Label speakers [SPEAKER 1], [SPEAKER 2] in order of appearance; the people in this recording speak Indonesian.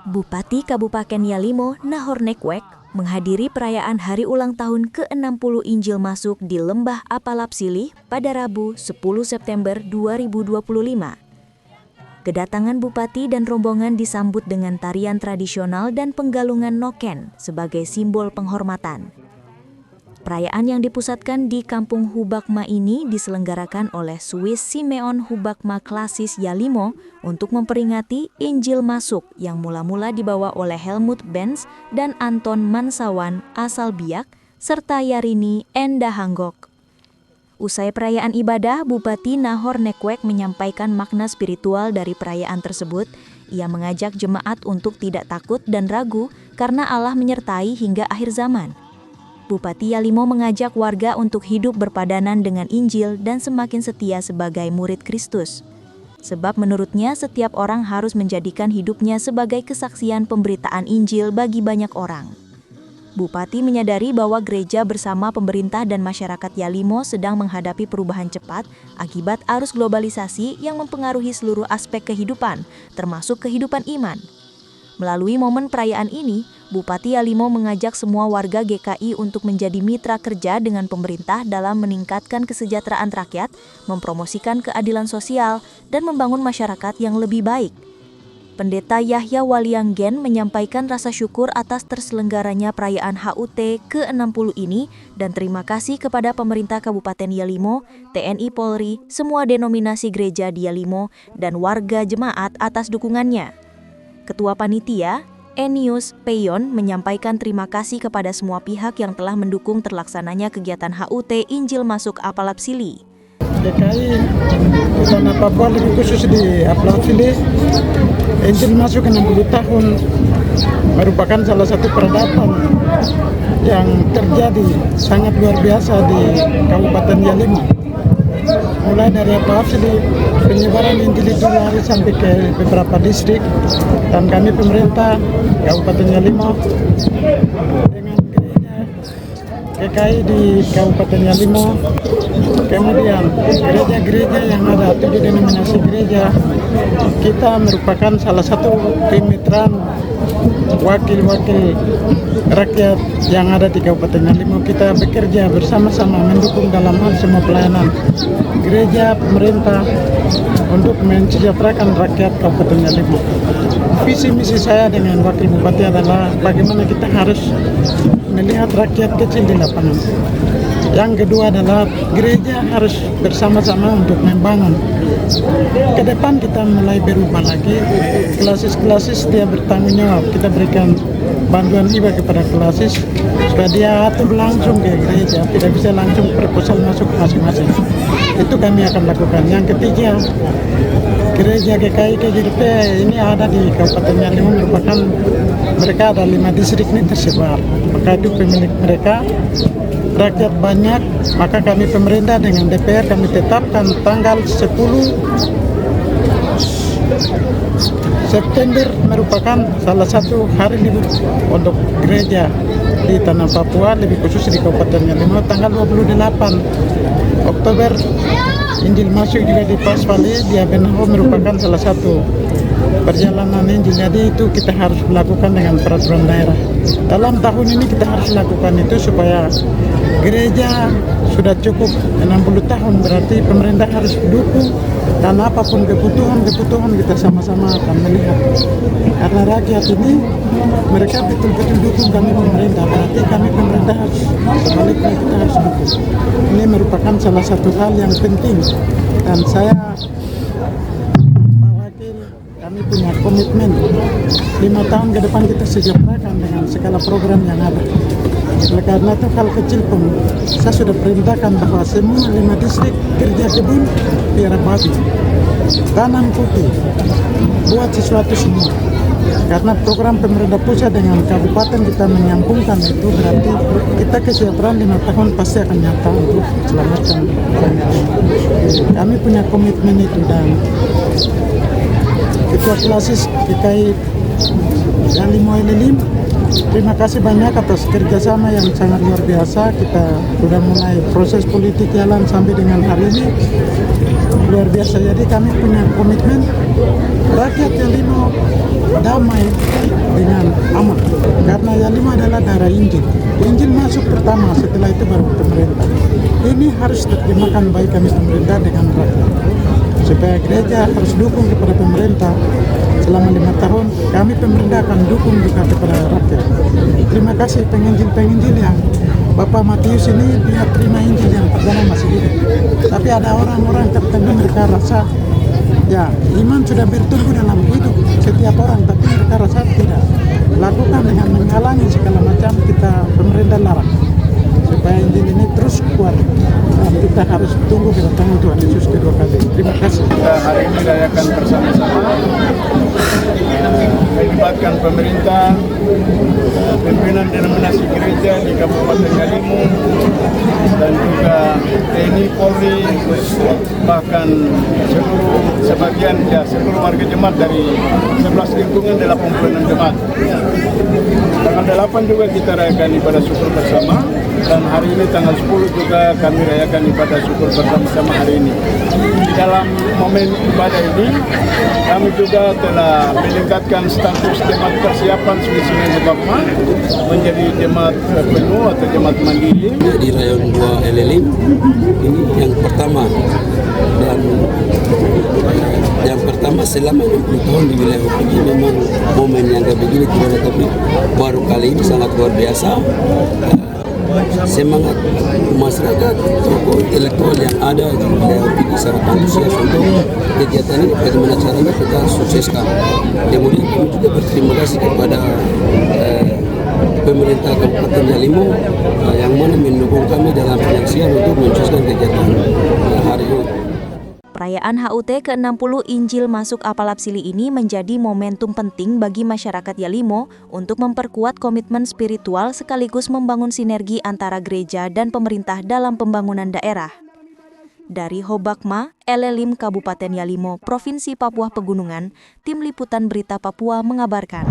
[SPEAKER 1] Bupati Kabupaten Yalimo, Nahor Nekwek, menghadiri perayaan hari ulang tahun ke-60 Injil Masuk di Lembah Apalapsili pada Rabu 10 September 2025. Kedatangan Bupati dan rombongan disambut dengan tarian tradisional dan penggalungan noken sebagai simbol penghormatan. Perayaan yang dipusatkan di Kampung Hubakma ini diselenggarakan oleh Swiss Simeon Hubakma Klasis Yalimo untuk memperingati Injil Masuk yang mula-mula dibawa oleh Helmut Benz dan Anton Mansawan asal Biak, serta Yarini Endahanggok. Usai perayaan ibadah, Bupati Nahor Nekwek menyampaikan makna spiritual dari perayaan tersebut. Ia mengajak jemaat untuk tidak takut dan ragu karena Allah menyertai hingga akhir zaman. Bupati Yalimo mengajak warga untuk hidup berpadanan dengan Injil dan semakin setia sebagai murid Kristus. Sebab menurutnya setiap orang harus menjadikan hidupnya sebagai kesaksian pemberitaan Injil bagi banyak orang. Bupati menyadari bahwa gereja bersama pemerintah dan masyarakat Yalimo sedang menghadapi perubahan cepat akibat arus globalisasi yang mempengaruhi seluruh aspek kehidupan, termasuk kehidupan iman. Melalui momen perayaan ini, Bupati Yalimo mengajak semua warga GKI untuk menjadi mitra kerja dengan pemerintah dalam meningkatkan kesejahteraan rakyat, mempromosikan keadilan sosial, dan membangun masyarakat yang lebih baik. Pendeta Yahya Walianggen menyampaikan rasa syukur atas terselenggaranya perayaan HUT ke-60 ini dan terima kasih kepada pemerintah Kabupaten Yalimo, TNI Polri, semua denominasi gereja di Yalimo, dan warga jemaat atas dukungannya. Ketua Panitia, Enius Peyon, menyampaikan terima kasih kepada semua pihak yang telah mendukung terlaksananya kegiatan HUT Injil Masuk Apalapsili.
[SPEAKER 2] DKI di Tanah Papua, lebih khusus di Apalapsili, Injil Masuk 60 tahun merupakan salah satu peradaban yang terjadi sangat luar biasa di Kabupaten Yalimo. Mulai dari Apalapsili, penyebaran Injil itu lari sampai ke beberapa distrik, dan kami pemerintah Kabupaten Yalimo dengan gereja GKI di Kabupaten Yalimo, kemudian gereja-gereja yang ada 7 denominasi gereja, kita merupakan salah satu kemitraan wakil-wakil rakyat yang ada di Kabupaten Yalimo. Kita bekerja bersama-sama mendukung dalam hal semua pelayanan gereja, pemerintah untuk mensejahterakan rakyat Kabupaten Yalimo. Visi misi saya dengan wakil bupati adalah bagaimana kita harus melihat rakyat kecil di lapangan. Yang kedua adalah gereja harus bersama-sama untuk membangun. Ke depan kita mulai berubah lagi, klasis-klasis dia bertanggung jawab. Kita berikan bantuan hibah kepada klasis supaya dia atur langsung ke gereja, tidak bisa langsung proposal masuk masing-masing. Itu kami akan lakukan. Yang ketiga, gereja GKI KJDP ini ada di Kabupaten Yalimo, merupakan mereka ada 5 distrik ini tersebar. Maka itu pemilik mereka, rakyat banyak, maka kami pemerintah dengan DPR kami tetapkan tanggal 10 September merupakan salah satu hari libur untuk gereja di Tanah Papua, lebih khusus di Kabupaten Yalimo. Tanggal 28 Oktober Injil Masuk juga di Pasvali, di Abenho, merupakan salah satu perjalanan Injil. Jadi itu kita harus melakukan dengan peraturan daerah. Dalam tahun ini kita harus lakukan itu supaya gereja sudah cukup 60 tahun, berarti pemerintah harus dukung, dan apapun kebutuhan kita sama-sama akan melihat. Karena rakyat ini mereka betul-betul dukung kami pemerintah, berarti kami pemerintah harus sebaliknya kita harus dukung. Ini merupakan salah satu hal yang penting, dan saya kami punya komitmen 5 tahun ke depan kita sejahterakan dengan segala program yang ada. Oleh karena itu hal kecil pun saya sudah perintahkan bahwa semua 5 distrik kerja kebun, piara babi, tanam kopi, buat sesuatu semua. Karena program pemerintah pusat dengan kabupaten kita menyambungkan itu, berarti kita kesejahteraan 5 tahun pasti akan nyata untuk selamatkan rakyat. Kami punya komitmen itu, dan Ketua Klasis GKI Yalimo Elilim, terima kasih banyak atas kerjasama yang sangat luar biasa. Kita sudah mulai proses politik jalan sampai dengan hari ini, luar biasa. Jadi kami punya komitmen rakyat Yalimo damai dengan aman. Karena Yalimo adalah daerah Injil. Injil masuk pertama, setelah itu baru pemerintah. Ini harus terjemahkan baik kami pemerintah dengan rakyat. Supaya gereja harus dukung kepada pemerintah. Selama 5 tahun, kami pemerintah akan dukung juga kepada rakyat. Terima kasih penginjil-penginjil yang Bapak Matius ini, dia terima Injil yang pertama masih hidup. Tapi ada orang-orang tertentu mereka rasa, ya iman sudah bertumbuh dalam hidup setiap orang, tapi mereka rasa tidak. Lakukan dengan menghalangi segala macam, kita pemerintah larang. Supaya Injil ini terus kuat. Dan kita harus tunggu kedatangan Tuhan Yesus kedua kali. Terima kasih.
[SPEAKER 3] Kita hari ini rayakan bersama-sama, melibatkan pemerintah, pimpinan denominasi gereja di Kabupaten Yalimo, dan juga TNI, Polri, bahkan seluruh warga jemaat dari 11 lingkungan 86 jemaat. Tanggal 8 juga kita rayakan ibadah syukur bersama, dan hari ini tanggal 10 juga kami rayakan ibadah syukur bersama-sama hari ini. Di dalam momen ibadah ini, kami juga telah meningkatkan status jemaat persiapan Senin Hubakma menjadi jemaat penuh atau jemaat mandiri.
[SPEAKER 4] Di rayon 2 LLIM ini yang pertama, dan yang pertama selama 60 tahun di wilayah UPG. Memang momen yang kayak begini tidak ada, tapi baru kali ini sangat luar biasa. Semangat masyarakat, tokoh intelektual yang ada di wilayah UPG sangat antusias untuk kegiatan ini. Bagaimana caranya kita sukseskan. Kemudian kami juga berterima kasih kepada pemerintah Kabupaten Yalimo yang mana mendukung kami dalam finansial untuk mensukseskan kegiatan hari ini.
[SPEAKER 1] Perayaan HUT ke-60 Injil Masuk Apalapsili ini menjadi momentum penting bagi masyarakat Yalimo untuk memperkuat komitmen spiritual sekaligus membangun sinergi antara gereja dan pemerintah dalam pembangunan daerah. Dari Hobakma, LLIM Kabupaten Yalimo, Provinsi Papua Pegunungan, Tim Liputan Berita Papua mengabarkan.